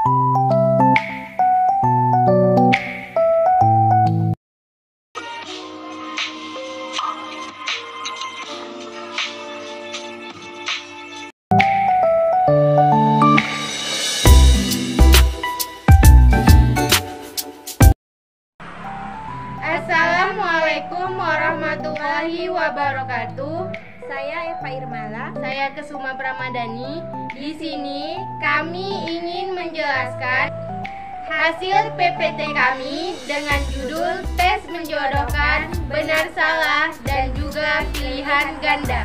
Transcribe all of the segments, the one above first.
Assalamualaikum warahmatullahi wabarakatuh. Saya Eva Irmala. Saya Kesuma Pramadani. Di sini kami ingin menjelaskan hasil PPT kami dengan judul tes menjodohkan benar salah dan juga pilihan ganda.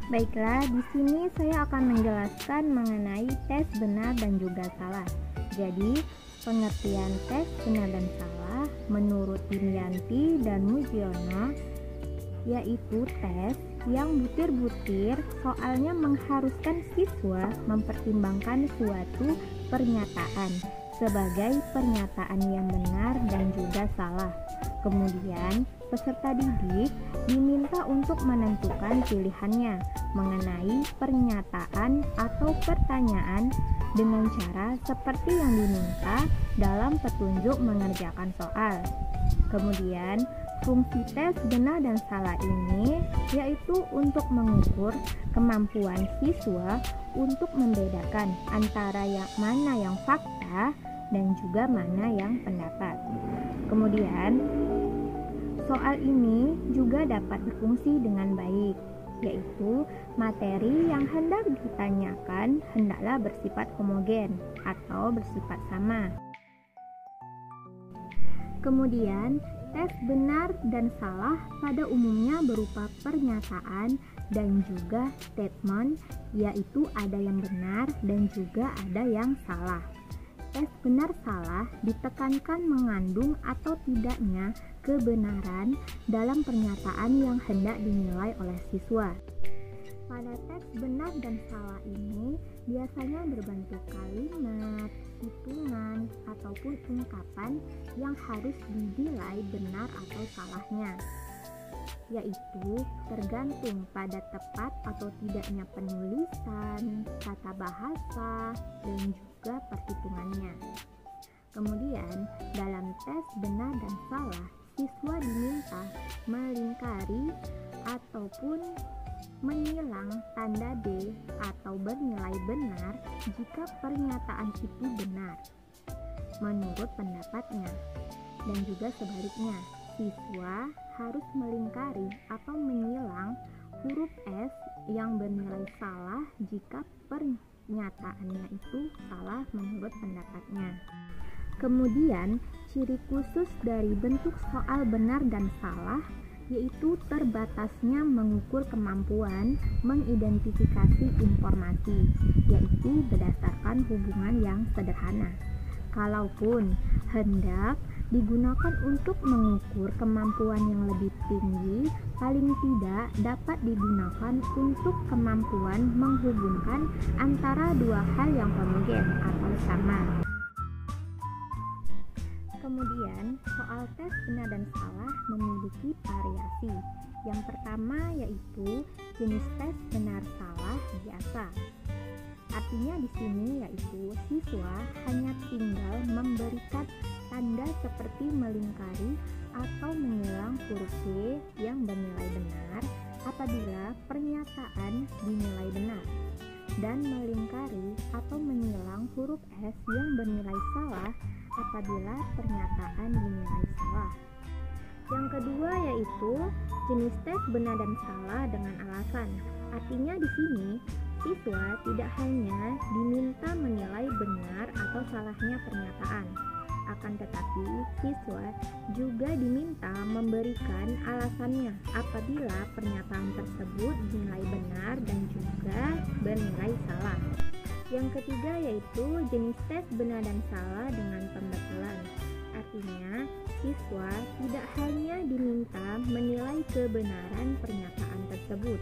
Baiklah, di sini saya akan menjelaskan mengenai tes benar dan juga salah. Jadi, pengertian tes benar dan salah menurut Dimyanti dan Mujiono yaitu tes yang butir-butir soalnya mengharuskan siswa mempertimbangkan suatu pernyataan sebagai pernyataan yang benar dan juga salah. Kemudian, peserta didik diminta untuk menentukan pilihannya mengenai pernyataan atau pertanyaan dengan cara seperti yang diminta dalam petunjuk mengerjakan soal. Kemudian, fungsi tes benar dan salah ini yaitu untuk mengukur kemampuan siswa untuk membedakan antara yang mana yang fakta dan juga mana yang pendapat. Kemudian, soal ini juga dapat berfungsi dengan baik, yaitu materi yang hendak ditanyakan hendaklah bersifat homogen atau bersifat sama. Kemudian, tes benar dan salah pada umumnya berupa pernyataan dan juga statement, yaitu ada yang benar dan juga ada yang salah. Tes benar salah ditekankan mengandung atau tidaknya kebenaran dalam pernyataan yang hendak dinilai oleh siswa. Pada tes benar dan salah ini biasanya berbentuk kalimat, hitungan, ataupun ungkapan yang harus dinilai benar atau salahnya, yaitu tergantung pada tepat atau tidaknya penulisan, tata bahasa, dan juga perhitungannya. Kemudian, dalam tes benar dan salah, siswa diminta melingkari ataupun menyilang tanda B atau bernilai benar jika pernyataan itu benar menurut pendapatnya, dan juga sebaliknya, siswa harus melingkari atau menyilang huruf S yang bernilai salah jika pernyataannya itu salah menurut pendapatnya. Kemudian, ciri khusus dari bentuk soal benar dan salah yaitu terbatasnya mengukur kemampuan mengidentifikasi informasi, yaitu berdasarkan hubungan yang sederhana. Kalaupun hendak digunakan untuk mengukur kemampuan yang lebih tinggi, paling tidak dapat digunakan untuk kemampuan menghubungkan antara dua hal yang homogen atau sama. Kemudian, soal tes benar dan salah memiliki variasi. Yang pertama yaitu jenis tes benar salah biasa. Artinya di sini yaitu siswa hanya tinggal memberikan tanda seperti melingkari atau menyilang huruf B yang bernilai benar apabila pernyataan dinilai benar, dan melingkari atau menyilang huruf S yang bernilai salah apabila pernyataan dinilai salah. Yang kedua yaitu jenis tes benar dan salah dengan alasan. Artinya di sini siswa tidak hanya diminta menilai benar atau salahnya pernyataan, akan tetapi siswa juga diminta memberikan alasannya apabila pernyataan tersebut dinilai benar dan juga bernilai salah. Yang ketiga yaitu jenis tes benar dan salah dengan pembetulan. Artinya, siswa tidak hanya diminta menilai kebenaran pernyataan tersebut,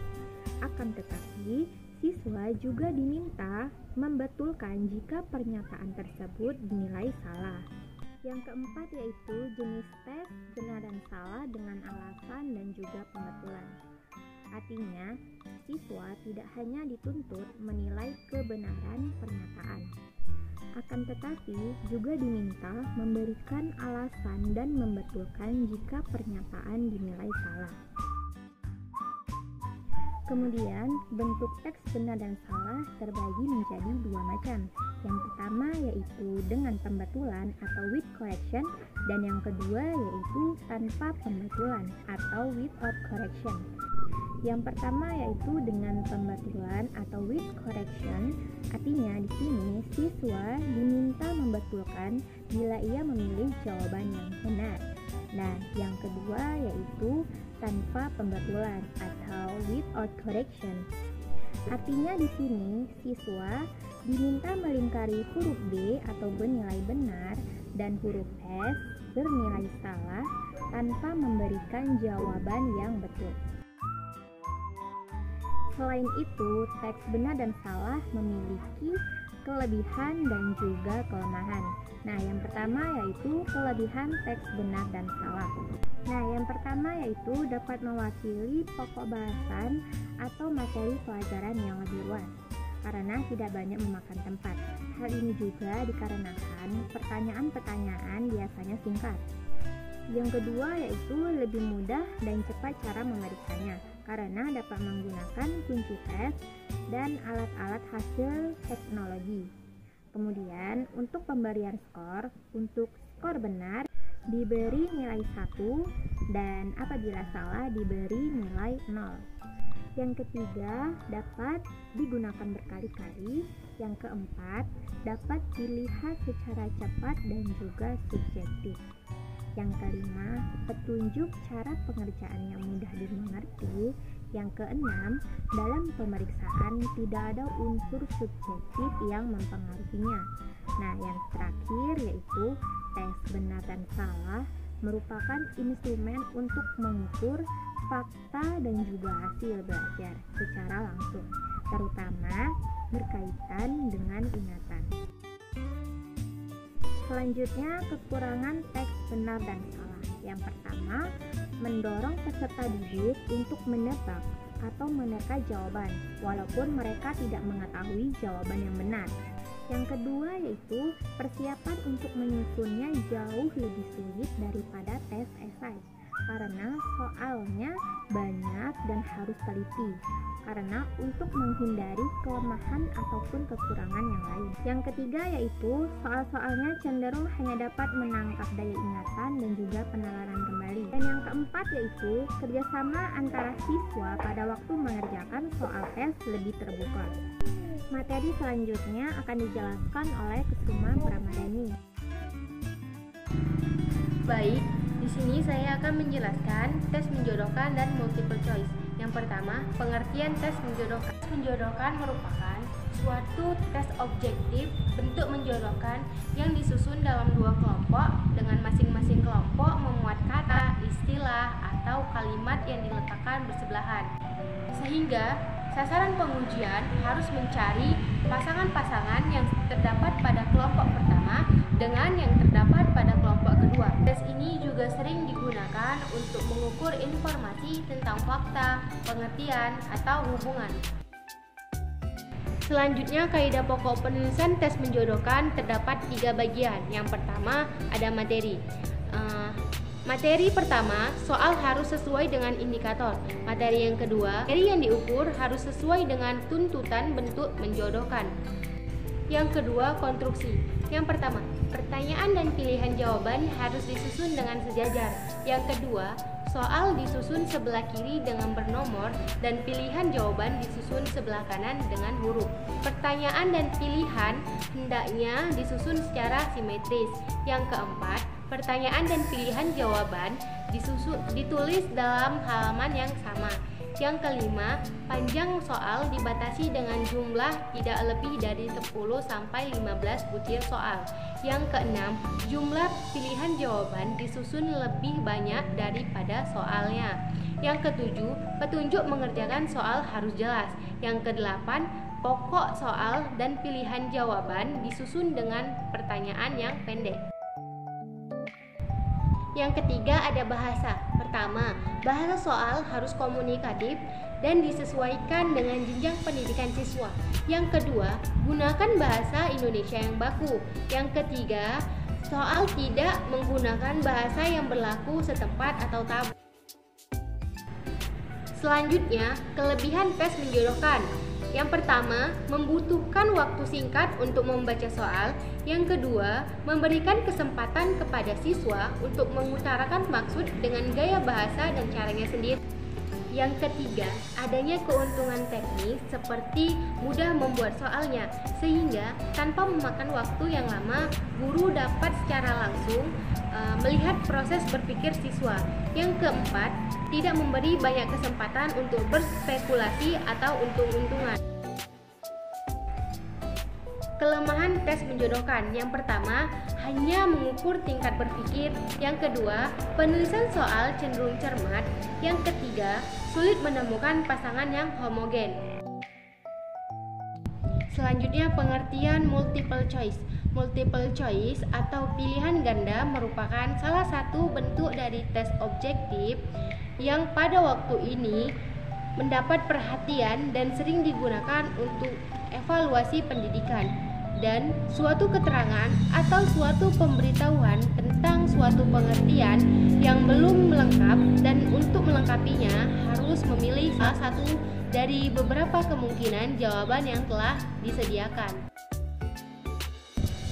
akan tetapi siswa juga diminta membetulkan jika pernyataan tersebut dinilai salah. Yang keempat yaitu jenis tes benar dan salah dengan alasan dan juga pembetulan. Artinya, siswa tidak hanya dituntut menilai kebenaran pernyataan, Akan tetapi juga diminta memberikan alasan dan membetulkan jika pernyataan dinilai salah. Kemudian, bentuk teks benar dan salah terbagi menjadi dua macam. Yang pertama yaitu dengan pembetulan atau with correction, dan yang kedua yaitu tanpa pembetulan atau without correction. Yang pertama yaitu dengan pembetulan atau with correction, artinya di sini siswa diminta membetulkan bila ia memilih jawaban yang benar. Nah, yang kedua yaitu tanpa pembetulan atau without correction. Artinya di sini siswa diminta melingkari huruf B atau bernilai benar dan huruf S bernilai salah tanpa memberikan jawaban yang betul. Selain itu, teks benar dan salah memiliki kelebihan dan juga kelemahan. Nah, yang pertama yaitu kelebihan teks benar dan salah. Nah, yang pertama yaitu dapat mewakili pokok bahasan atau materi pelajaran yang lebih luas karena tidak banyak memakan tempat. Hal ini juga dikarenakan pertanyaan-pertanyaan biasanya singkat. Yang kedua yaitu lebih mudah dan cepat cara memeriksanya karena dapat menggunakan kunci tes dan alat-alat hasil teknologi. Kemudian untuk pemberian skor, untuk skor benar diberi nilai 1 dan apabila salah diberi nilai 0. Yang ketiga dapat digunakan berkali-kali. Yang keempat dapat dilihat secara cepat dan juga subjektif. Yang kelima, petunjuk cara pengerjaan yang mudah dimengerti. Yang keenam, dalam pemeriksaan tidak ada unsur subjektif yang mempengaruhinya. Nah, yang terakhir yaitu tes benar dan salah merupakan instrumen untuk mengukur fakta dan juga hasil belajar secara langsung, terutama berkaitan dengan ingatan. Selanjutnya, kekurangan teks benar dan salah. Yang pertama, mendorong peserta didik untuk menebak atau menerka jawaban, walaupun mereka tidak mengetahui jawaban yang benar. Yang kedua yaitu persiapan untuk menyusunnya jauh lebih sulit daripada tes esai, karena soalnya banyak dan harus teliti. Karena untuk menghindari kelemahan ataupun kekurangan yang lain. Yang ketiga yaitu soal-soalnya cenderung hanya dapat menangkap daya ingatan dan juga penalaran kembali. Dan yang keempat yaitu kerjasama antara siswa pada waktu mengerjakan soal tes lebih terbuka. Materi selanjutnya akan dijelaskan oleh Kusuma Pramadani. Baik, di sini saya akan menjelaskan tes menjodohkan dan multiple choice. Yang pertama, pengertian tes menjodohkan. Tes menjodohkan merupakan suatu tes objektif bentuk menjodohkan yang disusun dalam dua kelompok dengan masing-masing kelompok memuat kata, istilah, atau kalimat yang diletakkan bersebelahan. Sehingga sasaran pengujian harus mencari pasangan-pasangan yang terdapat pada kelompok pertama dengan yang terdapat pada kelompok kedua. Tes ini juga sering digunakan untuk mengukur informasi tentang fakta, pengertian, atau hubungan. Selanjutnya, kaidah pokok penulisan tes menjodohkan terdapat 3 bagian. Yang pertama, ada materi. Materi pertama, soal harus sesuai dengan indikator. Materi yang kedua, materi yang diukur harus sesuai dengan tuntutan bentuk menjodohkan. Yang kedua, konstruksi. Yang pertama, pertanyaan dan pilihan jawaban harus disusun dengan sejajar. Yang kedua, soal disusun sebelah kiri dengan bernomor dan pilihan jawaban disusun sebelah kanan dengan huruf. Pertanyaan dan pilihan hendaknya disusun secara simetris. Yang keempat, pertanyaan dan pilihan jawaban ditulis dalam halaman yang sama. Yang kelima, panjang soal dibatasi dengan jumlah tidak lebih dari 10 sampai 15 butir soal. Yang keenam, jumlah pilihan jawaban disusun lebih banyak daripada soalnya. Yang ketujuh, petunjuk mengerjakan soal harus jelas. Yang kedelapan, pokok soal dan pilihan jawaban disusun dengan pertanyaan yang pendek. Yang ketiga ada bahasa. Pertama, bahasa soal harus komunikatif dan disesuaikan dengan jenjang pendidikan siswa. Yang kedua, gunakan bahasa Indonesia yang baku. Yang ketiga, soal tidak menggunakan bahasa yang berlaku setempat atau tabu. Selanjutnya, kelebihan tes menjodohkan. Yang pertama, membutuhkan waktu singkat untuk membaca soal. Yang kedua, memberikan kesempatan kepada siswa untuk mengutarakan maksud dengan gaya bahasa dan caranya sendiri. Yang ketiga, adanya keuntungan teknis seperti mudah membuat soalnya, sehingga tanpa memakan waktu yang lama, guru dapat secara langsung melihat proses berpikir siswa. Yang keempat, tidak memberi banyak kesempatan untuk berspekulasi atau untung-untungan. Kelemahan tes menjodohkan. Yang pertama, hanya mengukur tingkat berpikir. Yang kedua, penulisan soal cenderung cermat. Yang ketiga, sulit menemukan pasangan yang homogen. Selanjutnya, pengertian multiple choice. Multiple choice atau pilihan ganda merupakan salah satu bentuk dari tes objektif yang pada waktu ini mendapat perhatian dan sering digunakan untuk evaluasi pendidikan dan suatu keterangan atau suatu pemberitahuan tentang suatu pengertian yang belum lengkap, dan untuk melengkapinya harus memilih salah satu dari beberapa kemungkinan jawaban yang telah disediakan.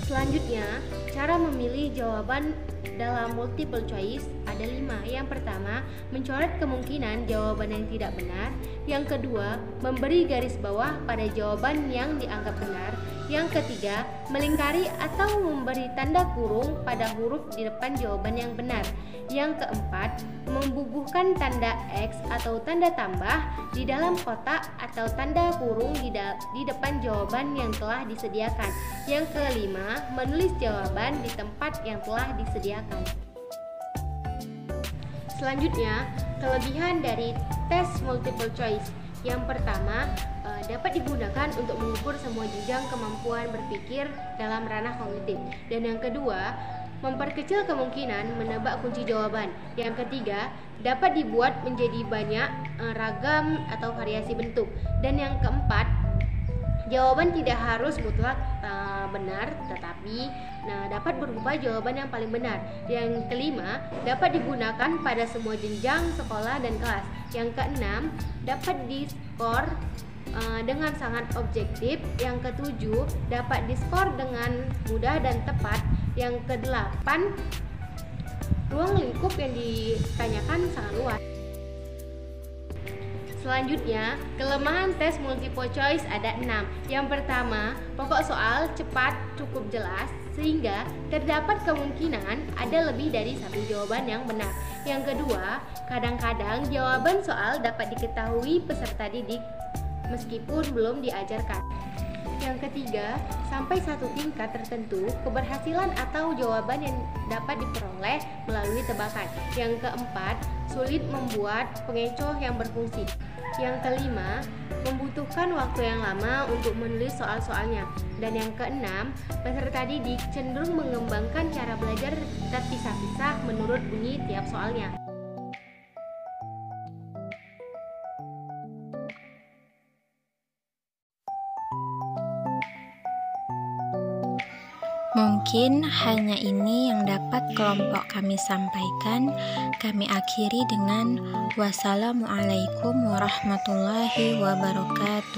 Selanjutnya, cara memilih jawaban dalam multiple choice ada 5. Yang pertama, mencoret kemungkinan jawaban yang tidak benar. Yang kedua, memberi garis bawah pada jawaban yang dianggap benar. Yang ketiga, melingkari atau memberi tanda kurung pada huruf di depan jawaban yang benar. Yang keempat, membubuhkan tanda X atau tanda tambah di dalam kotak atau tanda kurung di depan jawaban yang telah disediakan. Yang kelima, menulis jawaban di tempat yang telah disediakan. Selanjutnya, kelebihan dari tes multiple choice. Yang pertama, dapat digunakan untuk mengukur semua jenjang kemampuan berpikir dalam ranah kognitif. Dan yang kedua, memperkecil kemungkinan menebak kunci jawaban. Yang ketiga, dapat dibuat menjadi banyak ragam atau variasi bentuk. Dan yang keempat, jawaban tidak harus mutlak benar, tetapi dapat berupa jawaban yang paling benar. Yang kelima, dapat digunakan pada semua jenjang sekolah dan kelas. Yang keenam, dapat diskor dengan sangat objektif. Yang ketujuh, dapat diskor dengan mudah dan tepat. Yang kedelapan, ruang lingkup yang ditanyakan sangat luas. Selanjutnya, kelemahan tes multiple choice ada 6. Yang pertama, pokok soal cepat cukup jelas sehingga terdapat kemungkinan ada lebih dari satu jawaban yang benar. Yang kedua, kadang-kadang jawaban soal dapat diketahui peserta didik meskipun belum diajarkan. Yang ketiga, sampai satu tingkat tertentu, keberhasilan atau jawaban yang dapat diperoleh melalui tebakan. Yang keempat, sulit membuat pengecoh yang berfungsi. Yang kelima, membutuhkan waktu yang lama untuk menulis soal-soalnya. Dan yang keenam, peserta didik cenderung mengembangkan cara belajar terpisah-pisah menurut bunyi tiap soalnya. Mungkin hanya ini yang dapat kelompok kami sampaikan. Kami akhiri dengan wassalamualaikum warahmatullahi wabarakatuh.